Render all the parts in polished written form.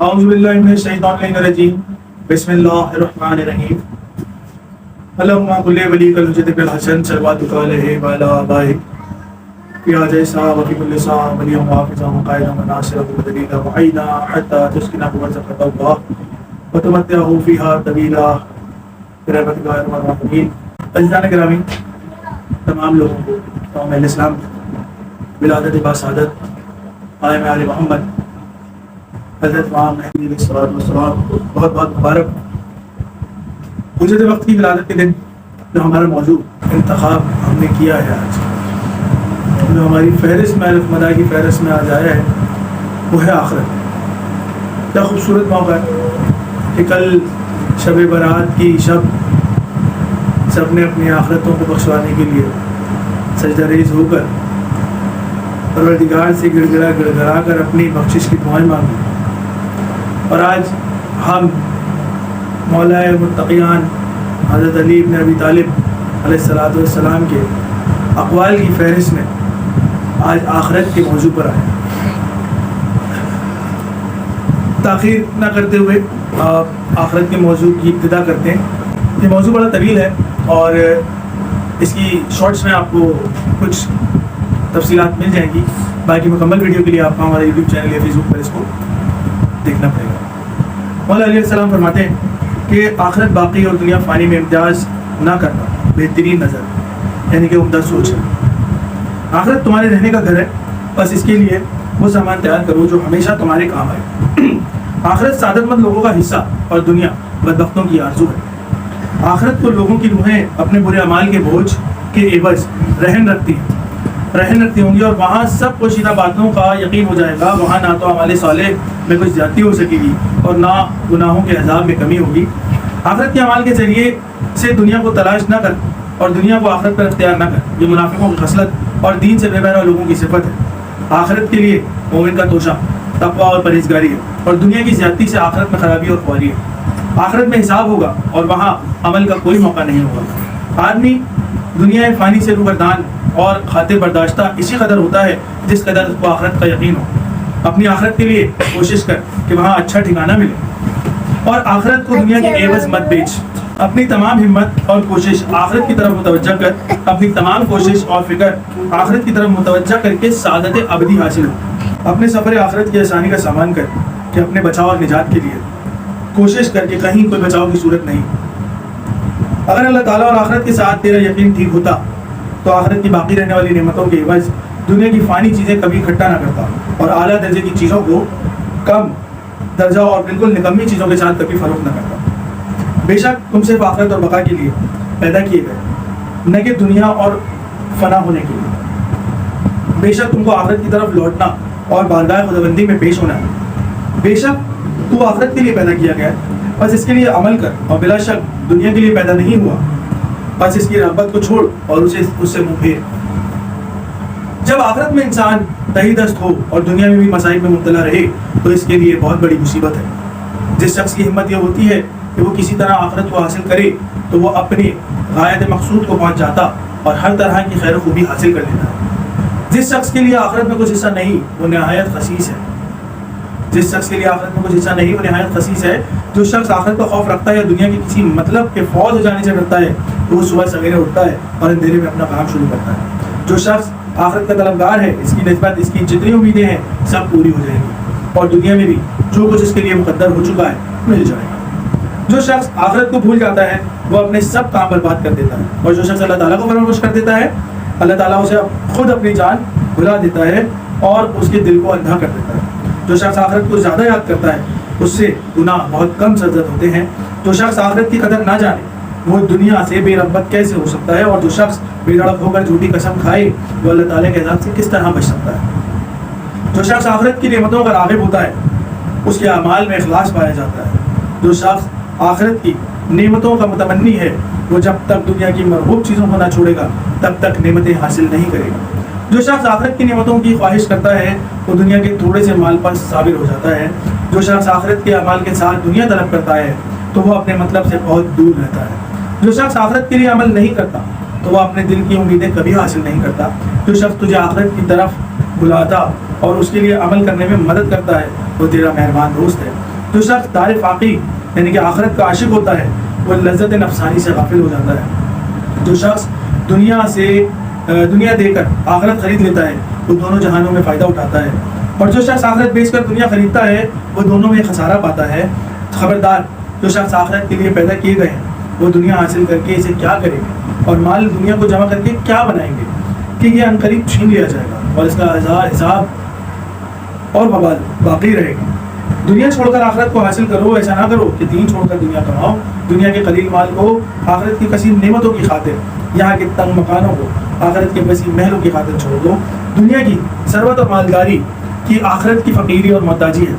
اعوذ باللہ من الشیطان الرجیم بسم اللہ الرحمن الرحیم اللہم کل ولی کل حجت بالحسن صلواتک علیہ وعلی آبائہ یا جیسا وفی کل سا ولی محافظہ مقائدہ مناصرہ مدلیلہ وعینا حتی تسکنہ ورزقت اللہ وتمتعہ فیہا طویلا برحمتک یا ارحم الراحمین۔ عزیزان گرامی، تمام لوگوں کو قوم اہل اسلام ولادت باسعادت قائم آل محمد حضرت امام مہدی علیہ السلام بہت بہت مبارک۔ حجت وقت کی ولادت کے دن جو ہمارا موضوع انتخاب ہم نے کیا ہے آج، جو ہماری فہرست میں الف مدا کی فہرست میں آج آیا ہے، وہ ہے آخرت۔ کیا خوبصورت موقع ہے کہ کل شب برات کی شب سب نے اپنی آخرتوں کو بخشوانے کے لیے سجدہ ریز ہو کر پروردگار سے گڑ گڑا کر اپنی بخشش کی دعائیں مانگی، اور آج ہم مولا متقیان حضرت علی بن ابی طالب علیہ السلام کے اقوال کی فہرست میں آج آخرت کے موضوع پر آئے۔ تاخیر نہ کرتے ہوئے آخرت کے موضوع کی ابتدا کرتے ہیں۔ یہ موضوع بڑا طویل ہے اور اس کی شارٹس میں آپ کو کچھ تفصیلات مل جائیں گی، باقی مکمل ویڈیو کے لیے آپ کو ہمارے یوٹیوب چینل یا فیس بک پر اس کو دیکھنا پڑے گا۔ مولا علیہ السلام فرماتے ہیں کہ آخرت باقی اور دنیا فانی میں امتیاز نہ کرنا بہترین نظر، یعنی کہ عمدہ سوچ ہے۔ آخرت تمہارے رہنے کا گھر ہے، بس اس کے لیے وہ سامان تیار کرو جو ہمیشہ تمہارے کام آئے۔ آخرت سعادت مند لوگوں کا حصہ اور دنیا بدبختوں کی آرزو ہے۔ آخرت کو لوگوں کی روحیں اپنے برے اعمال کے بوجھ کے عوض رہن رکھتی ہوں گی، اور وہاں سب پوشیدہ باتوں کا یقین ہو جائے گا۔ وہاں نہ تو اعمال صالح میں کچھ زیادتی ہو سکے گی اور نہ گناہوں کے عذاب میں کمی ہوگی۔ آخرت کے اعمال کے ذریعے سے دنیا کو تلاش نہ کر اور دنیا کو آخرت پر اختیار نہ کر، یہ منافقوں کی خصلت اور دین سے بے بہرا لوگوں کی صفت ہے۔ آخرت کے لیے مومن کا توشہ تقویٰ اور پرہیزگاری ہے، اور دنیا کی زیادتی سے آخرت میں خرابی اور خواری ہے۔ آخرت میں حساب ہوگا اور وہاں عمل کا کوئی موقع نہیں ہوگا۔ آدمی دنیا فانی سے روبردان اور خاطر برداشتہ اسی قدر ہوتا ہے جس قدر اس کو آخرت کا یقین ہو۔ اپنی آخرت کے لیے کوشش کر کہ وہاں اچھا ٹھکانہ ملے، اور آخرت کو دنیا کے عوض مت بیچ۔ اپنی تمام ہمت اور کوشش آخرت کی طرف متوجہ کر، اپنی تمام کوشش اور فکر آخرت کی طرف متوجہ کر کے سعادت ابدی حاصل ہو۔ اپنے سفر آخرت کی آسانی کا سامان کر کہ اپنے بچاؤ اور نجات کے لیے کوشش کر کے کہیں کوئی بچاؤ کی صورت نہیں۔ اگر اللہ تعالیٰ اور آخرت کے ساتھ تیرا یقین ٹھیک ہوتا تو آخرت کی باقی رہنے والی نعمتوں کے عوض دنیا کی فانی چیزیں کبھی اکٹھا نہ کرتا، اور اعلیٰ درجے کی چیزوں کو کم درجہ اور بالکل نکمی چیزوں کے ساتھ کبھی فروخت نہ کرتا۔ بے شک تم صرف آخرت اور بقا کے لیے پیدا کیے گئے، نہ کہ دنیا اور فنا ہونے کے لیے۔ بے شک تم کو آخرت کی طرف لوٹنا اور بارگاہ خداوندی میں پیش ہونا ہے۔ بے شک تو آخرت کے لیے پیدا کیا گیا ہے، بس اس کے لیے عمل کر، اور بلا شک دنیا کے لیے پیدا نہیں ہوا، بس اس کی رغبت کو چھوڑ اور اس سے منہ پھیر۔ جب آخرت میں انسان تہی دست ہو اور دنیا میں بھی مصائب میں مبتلا رہے تو اس کے لیے بہت بڑی مصیبت ہے۔ جس شخص کی ہمت یہ ہوتی ہے کہ وہ کسی طرح آخرت کو حاصل کرے تو وہ اپنے غایت مقصود کو پہنچ جاتا اور ہر طرح کی خیر و خوبی حاصل کر لیتا ہے۔ جس شخص کے لیے آخرت میں کچھ حصہ نہیں وہ نہایت خسیس ہے۔ جس شخص کے لیے آخرت میں کچھ حصہ نہیں وہ نہایت خسیس ہے۔ جو شخص آخرت کا خوف رکھتا ہے یا دنیا کے کسی مطلب کے فوج ہو جانے سے ڈرتا ہے تو وہ صبح سویرے اٹھتا ہے اور اندھیرے میں اپنا کام شروع کرتا ہے۔ جو شخص آخرت کا طلبگار ہے، اس کی نسبت اس کی جتنی امیدیں ہیں سب پوری ہو جائیں گی، اور دنیا میں بھی جو کچھ اس کے لیے مقدر ہو چکا ہے مل جائے گا۔ جو شخص آخرت کو بھول جاتا ہے وہ اپنے سب کام برباد کر دیتا ہے، اور جو شخص اللہ تعالیٰ کو فراموش کر دیتا ہے اللہ تعالیٰ اسے خود اپنی جان بھلا دیتا ہے اور اس کے دل کو اندھا کر دیتا ہے۔ جو شخص آخرت کو زیادہ یاد کرتا ہے اس سے گناہ بہت کم سرزد ہوتے ہیں۔ جو شخص آخرت کی قدر نہ جانے وہ دنیا سے بے رغبت کیسے ہو سکتا ہے، اور جو شخص بے دڑک ہو کر جھوٹی قسم کھائے وہ اللہ تعالیٰ کے عذاب سے کس طرح بچ سکتا ہے۔ جو شخص آخرت کی نعمتوں کا راغب ہوتا ہے اس کے اعمال میں اخلاص پایا جاتا ہے۔ جو شخص آخرت کی نعمتوں کا متمنی ہے وہ جب تک دنیا کی مرغوب چیزوں کو نہ چھوڑے گا تب تک نعمتیں حاصل نہیں کرے گا۔ جو شخص آخرت کی نعمتوں کی خواہش کرتا ہے وہ دنیا کے تھوڑے سے مال پر صابر ہو جاتا ہے۔ جو شخص آخرت کے اعمال کے ساتھ دنیا طلب کرتا ہے تو وہ اپنے مطلب سے بہت دور رہتا ہے۔ جو شخص آخرت کے لیے عمل نہیں کرتا تو وہ اپنے دل کی امیدیں کبھی حاصل نہیں کرتا۔ جو شخص تجھے آخرت کی طرف بلاتا اور اس کے لیے عمل کرنے میں مدد کرتا ہے وہ تیرا مہربان دوست ہے۔ جو شخص دار فاقی یعنی کہ آخرت کا عاشق ہوتا ہے وہ لذت نفسانی سے غافل ہو جاتا ہے. جو شخص دنیا دے کر آخرت خرید لیتا ہے وہ دونوں جہانوں میں فائدہ اٹھاتا ہے, اور جو شخص آخرت بیچ کر دنیا خریدتا ہے وہ دونوں میں خسارہ پاتا ہے. خبردار, جو شخص آخرت کے لیے پیدا کیے گئے ہیں وہ دنیا حاصل کر کے اسے کیا کریں گے اور مال دنیا کو جمع کر کے کیا بنائیں گے کہ یہ عنقریب چھین لیا جائے گا اور اس کا حساب اور وبال باقی رہے گی. دنیا چھوڑ کر آخرت کو حاصل کرو, ایسا نہ کرو کہ دین چھوڑ کر دنیا کماؤ. دنیا کے قلیل مال کو آخرت کی کثیر نعمتوں کی خاطر, یہاں کے تنگ مکانوں کو آخرت کے وسیع محلوں کی خاطر چھوڑ دو. دنیا کی ثروت اور مالداری کی آخرت کی فقیری اور محتاجی ہے.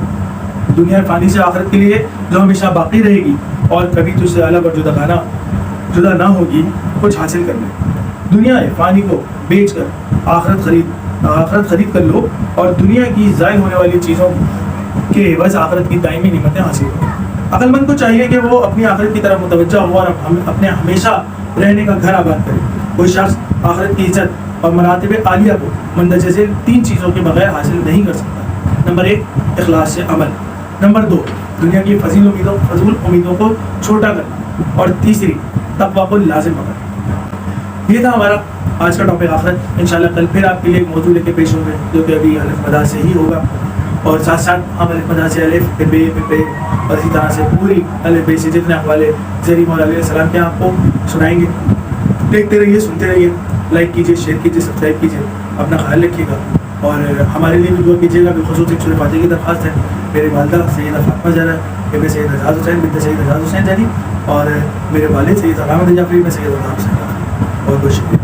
دنیا فانی سے آخرت کے لیے جو ہمیشہ باقی رہے گی اور کبھی تجھ سے الگ اور جدا نہ ہوگی کچھ حاصل کر لے. دنیا فانی کو بیچ کر آخرت خرید کر لو اور دنیا کی ضائع ہونے والی چیزوں کے عوض آخرت کی دائمی نعمتیں حاصل کرو. عقل مند کو چاہیے کہ وہ اپنی آخرت کی طرف متوجہ ہو اور اپنے ہمیشہ رہنے کا گھر آباد کرے. کوئی شخص آخرت کی عزت اور مراتب عالیہ کو مندرجہ ذیل 3 چیزوں کے بغیر حاصل نہیں کر سکتا. نمبر 1 اخلاص سے عمل. نمبر 2 دنیا کی فضول امیدوں کو چھوٹا کرنا. اور تیسری تقویٰ کو لازم پکڑنا. یہ تھا ہمارا آج کا ٹاپک آخرت. انشاءاللہ کل پھر آپ کے لیے ایک موضوع لے کے پیش ہوں گے جو کہ ابھی الف بدا سے ہی ہوگا, اور ساتھ ساتھ ہم الف بدا سے الف بے اور اسی طرح سے پوری الف بے سے جتنے اقوال زری مولا علیہ السلام کے آپ کو سنائیں گے. دیکھتے رہیے, سنتے رہیے, لائک کیجیے, شیئر کیجیے, سبسکرائب کیجیے. اپنا خیال رکھیے گا اور ہمارے لیے بھی دعا کیجیے گا. بالخصوص ایک سورہ فاتحہ کی درخواست ہے. میرے والدہ سیدہ فاطمہ زہرا, ابن سید اعجاز حسین بنت سید اعجاز حسین زہری, اور میرے والد سید علامہ جعفری میں سید اللہ حسین. بہت بہت شکریہ.